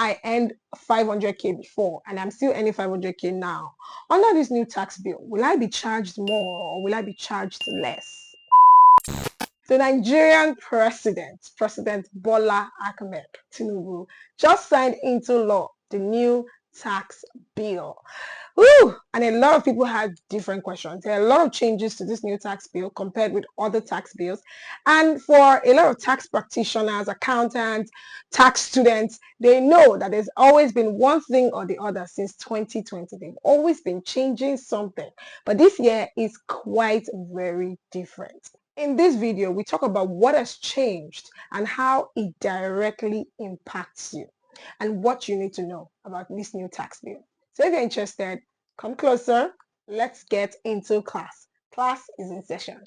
I earned 500k before and I'm still earning 500k now, under this new tax bill, will I be charged more or will I be charged less? The Nigerian President Bola Ahmed Tinubu, just signed into law the new tax bill. Woo! And a lot of people had different questions. There are a lot of changes to this new tax bill compared with other tax bills. And for a lot of tax practitioners, accountants, tax students, they know that there's always been one thing or the other since 2020. They've always been changing something. But this year is quite very different. In this video, we talk about what has changed and how it directly impacts you and what you need to know about this new tax bill. So if you're interested, come closer. Let's get into class. Class is in session.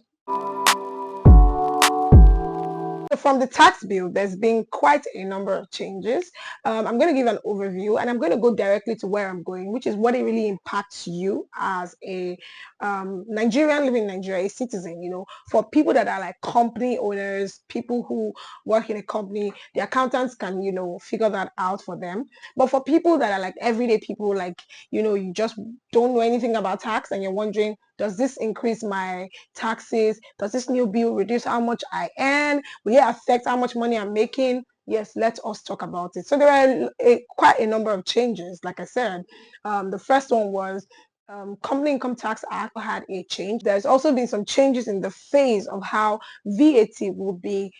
So from the tax bill, there's been quite a number of changes. I'm going to give an overview and I'm going to go directly to where I'm going, which is what it really impacts you as a Nigerian living in Nigeria, a citizen. For people that are like company owners, people who work in a company, the accountants can, figure that out for them. But for people that are like everyday people, like, you just don't know anything about tax and you're wondering, does this increase my taxes? Does this new bill reduce how much I earn? Will it affect how much money I'm making? Yes, let us talk about it. So there are quite a number of changes. Like I said, the first one was Company Income Tax Act had a change. There's also been some changes in the phase of how VAT will be,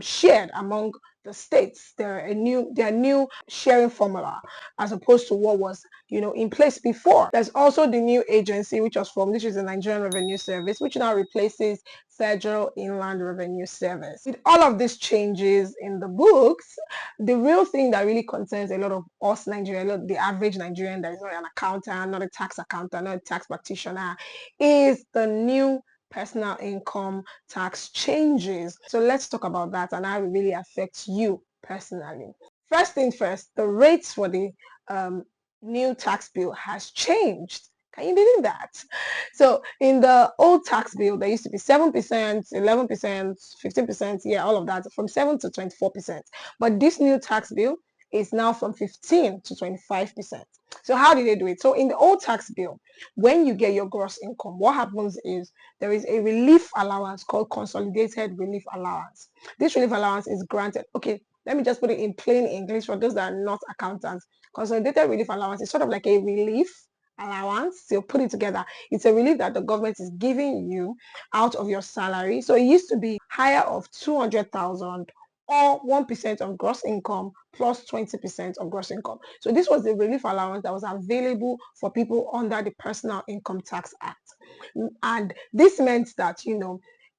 shared among the states. There are new sharing formula as opposed to what was, in place before. There's also the new agency which was formed, which is the Nigerian Revenue Service, which now replaces Federal Inland Revenue Service. With all of these changes in the books, the real thing that really concerns a lot of us Nigerians, the average Nigerian that is not an accountant, not a tax accountant, not a tax practitioner, is the new personal income tax changes. So let's talk about that and how it really affects you personally. First thing first, the rates for the new tax bill has changed. Can you believe that? So in the old tax bill, there used to be 7%, 11%, 15%, yeah, all of that, from 7 to 24%. But this new tax bill is now from 15 to 25%. So how did they do it? So in the old tax bill, when you get your gross income, what happens is there is a relief allowance called consolidated relief allowance. This relief allowance is granted. Okay, let me just put it in plain English for those that are not accountants. Consolidated relief allowance is sort of like a relief allowance. So put it together. It's a relief that the government is giving you out of your salary. So it used to be higher of 200,000 or 1% of gross income plus 20% of gross income. So this was the relief allowance that was available for people under the Personal Income Tax Act. And this meant that,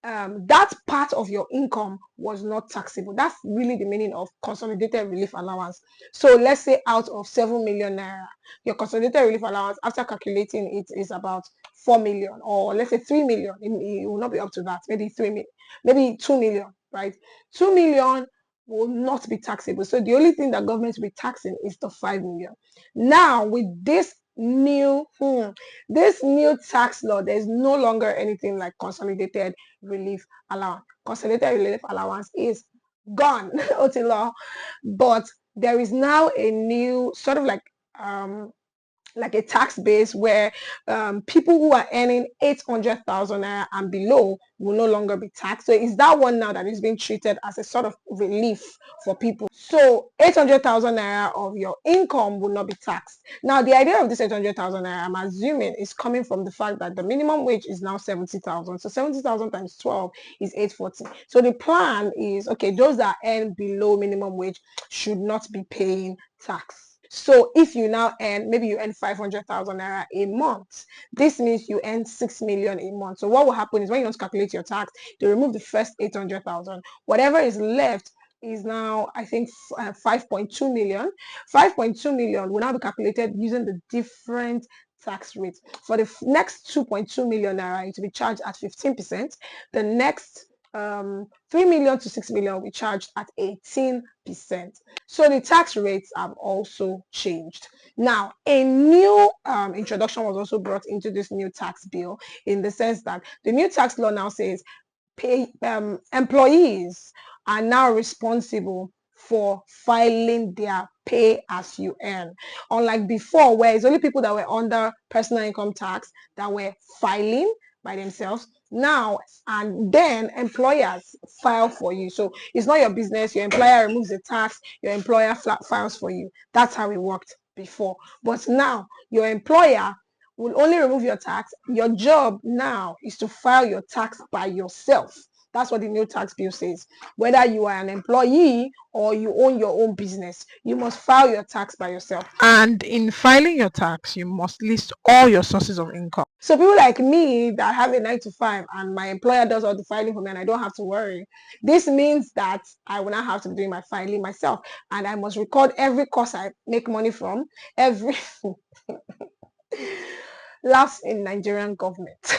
that part of your income was not taxable. That's really the meaning of consolidated relief allowance. So let's say out of 7 million naira, your consolidated relief allowance after calculating it is about 4 million, or let's say 3 million. It will not be up to that. Maybe 3 million, maybe 2 million, right? 2 million will not be taxable. So the only thing that government will be taxing is the 5 million. Now with this new tax law, there's no longer anything like consolidated relief allowance. Consolidated relief allowance is gone, law. But there is now a new sort of like a tax base where people who are earning 800,000 naira and below will no longer be taxed. So it's that one now that is being treated as a sort of relief for people. So 800,000 naira of your income will not be taxed. Now, the idea of this 800,000 naira, I'm assuming, is coming from the fact that the minimum wage is now 70,000. So 70,000 times 12 is 840. So the plan is, okay, those that earn below minimum wage should not be paying tax. So if you now maybe you earn 500,000 naira a month, this means you earn 6 million a month. So what will happen is when you want to calculate your tax, they remove the first 800,000. Whatever is left is now, I think, 5.2 million. 5.2 million will now be calculated using the different tax rates. For the next 2.2 million naira, it will be charged at 15%. The next 3 million to 6 million will be charged at 18%. So the tax rates have also changed. Now, a new introduction was also brought into this new tax bill, in the sense that the new tax law now says employees are now responsible for filing their pay as you earn. Unlike before, where it's only people that were under personal income tax that were filing by themselves. Now and then employers file for you. So it's not your business. Your employer removes the tax, your employer files for you. That's how it worked before. But now your employer will only remove your tax. Your job now is to file your tax by yourself. That's what the new tax bill says. Whether you are an employee or you own your own business, you must file your tax by yourself. And in filing your tax, you must list all your sources of income. So people like me that have a 9 to 5 and my employer does all the filing for me and I don't have to worry. This means that I will not have to be doing my filing myself, and I must record every course I make money from, every laughs in Nigerian government.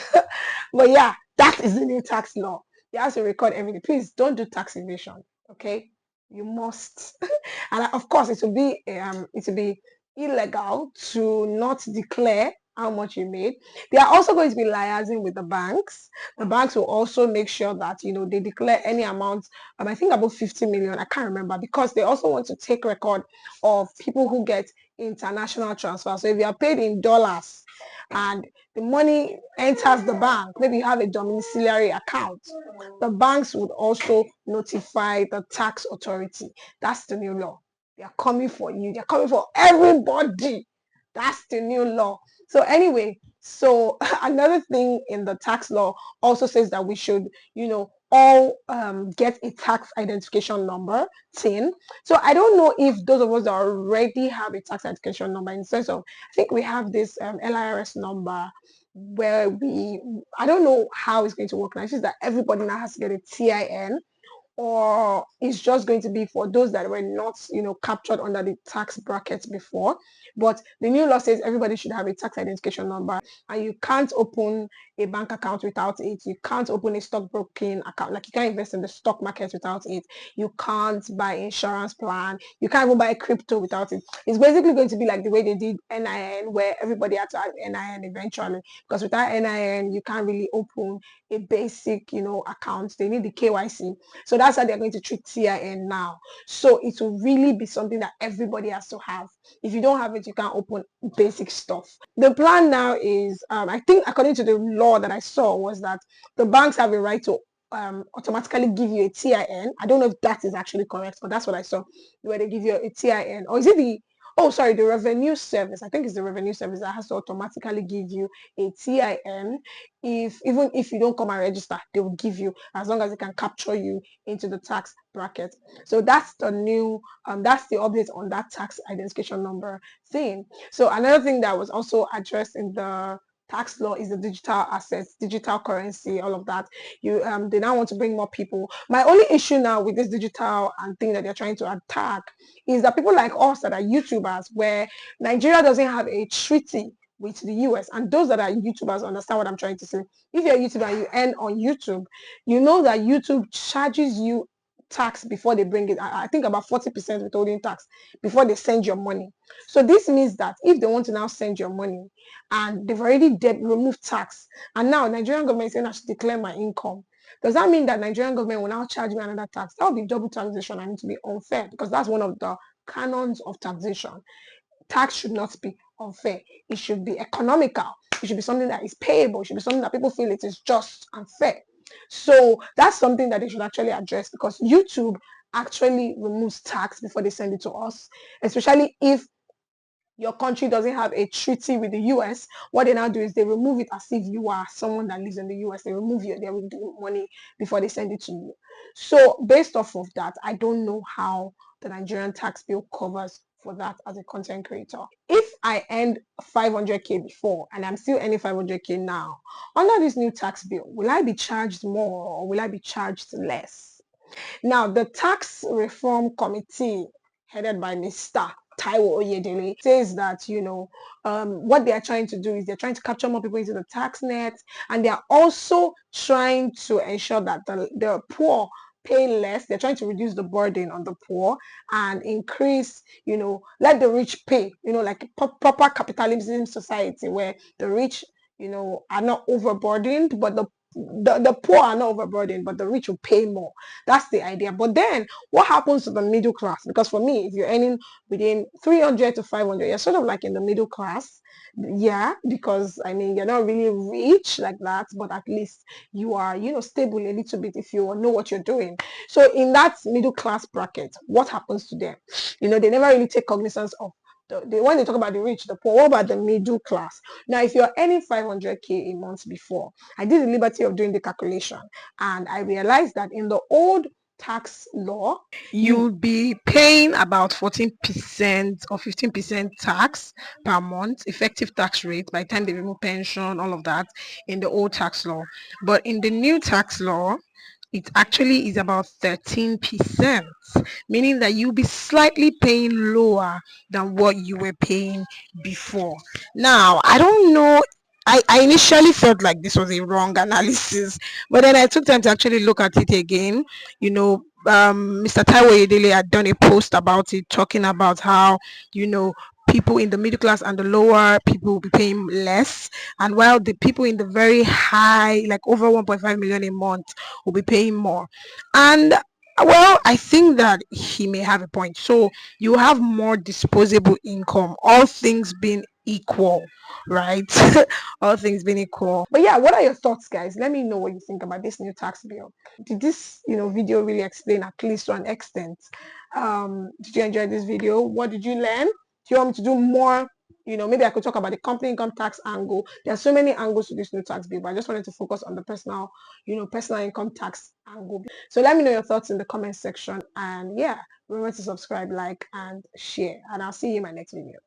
But yeah, that is the new tax law. You have to record everything. Please don't do tax evasion. Okay, you must. And of course, it will be illegal to not declare how much you made. They are also going to be liaising with the banks. The banks will also make sure that they declare any amount. I think about 50 million. I can't remember, because they also want to take record of people who get international transfer. So if you are paid in dollars and the money enters the bank, maybe you have a domiciliary account, the banks would also notify the tax authority. That's the new law. They are coming for you. They're coming for everybody. That's the new law. So anyway, so another thing in the tax law also says that we should, all get a tax identification number, TIN. So I don't know if those of us that already have a tax identification number, in the sense of, I think we have this LIRS number where I don't know how it's going to work now. It's just that everybody now has to get a TIN, or it's just going to be for those that were not, captured under the tax brackets before. But the new law says everybody should have a tax identification number, and you can't open a bank account without it. You can't open a stockbroking account, like you can't invest in the stock market without it. You can't buy insurance plan. You can't even buy crypto without it. It's basically going to be like the way they did NIN, where everybody had to have NIN eventually, because without NIN, you can't really open a basic, account. They need the KYC. So that's how they're going to treat TIN now. So it will really be something that everybody has to have. If you don't have it, you can't open basic stuff. The plan now is, I think according to the law that I saw, was that the banks have a right to automatically give you a TIN. I don't know if that is actually correct, but that's what I saw, where they give you a TIN. Or is it the revenue service? I think it's the revenue service that has to automatically give you a TIN. Even if you don't come and register, they will give you, as long as they can capture you into the tax bracket. So that's the new that's the update on that tax identification number thing. So another thing that was also addressed in the tax law is the digital assets, digital currency, all of that. They now want to bring more people. My only issue now with this digital and thing that they're trying to attack is that people like us that are YouTubers, where Nigeria doesn't have a treaty with the US, and those that are YouTubers understand what I'm trying to say. If you're a YouTuber and you earn on YouTube, you know that YouTube charges you tax before they bring it. I think about 40% withholding tax before they send your money. So this means that if they want to now send your money and they've already removed tax, and now Nigerian government is saying I should declare my income, does that mean that Nigerian government will now charge me another tax? That would be double taxation, and it will be unfair, because that's one of the canons of taxation. Tax should not be unfair. It should be economical. It should be something that is payable. It should be something that people feel it is just and fair. So that's something that they should actually address, because YouTube actually removes tax before they send it to us, especially if your country doesn't have a treaty with the US. What they now do is they remove it as if you are someone that lives in the US. They remove you, they remove the money before they send it to you. So based off of that, I don't know how the Nigerian tax bill covers for that as a content creator. If I earned 500k before and I'm still earning 500k now, under this new tax bill, will I be charged more or will I be charged less? Now, the Tax Reform Committee, headed by Mr. Taiwo Oyedele, says that, what they are trying to do is they're trying to capture more people into the tax net, and they are also trying to ensure that the poor pay less. They're trying to reduce the burden on the poor and increase, let the rich pay, like proper capitalism society, where the rich, are not overburdened, but the the poor are not overburdened, but the rich will pay more. That's the idea. But then what happens to the middle class? Because for me, if you're earning within 300 to 500, you're sort of like in the middle class. Yeah, because I mean, you're not really rich like that, but at least you are, stable a little bit if you know what you're doing. So in that middle class bracket, what happens to them? They never really take cognizance of when they talk about the rich, the poor. What about the middle class? Now, if you're earning 500K a month before, I did the liberty of doing the calculation, and I realized that in the old tax law, you You'll be paying about 14% or 15% tax per month, effective tax rate by the time they remove pension, all of that in the old tax law. But in the new tax law, it actually is about 13%, meaning that you'll be slightly paying lower than what you were paying before. Now, I don't know. I initially felt like this was a wrong analysis, but then I took time to actually look at it again. Mr. Taiwo Yedele had done a post about it, talking about how, you know, people in the middle class and the lower people will be paying less, and while the people in the very high, like over 1.5 million a month, will be paying more. And well, I think that he may have a point. So you have more disposable income, all things being equal, right? All things being equal. but yeah, what are your thoughts, guys? Let me know what you think about this new tax bill. Did this, video really explain at least to an extent? Did you enjoy this video? What did you learn? Do you want me to do more? Maybe I could talk about the company income tax angle. There are so many angles to this new tax bill, but I just wanted to focus on the personal income tax angle. So let me know your thoughts in the comment section. And yeah, remember to subscribe, like, and share. And I'll see you in my next video.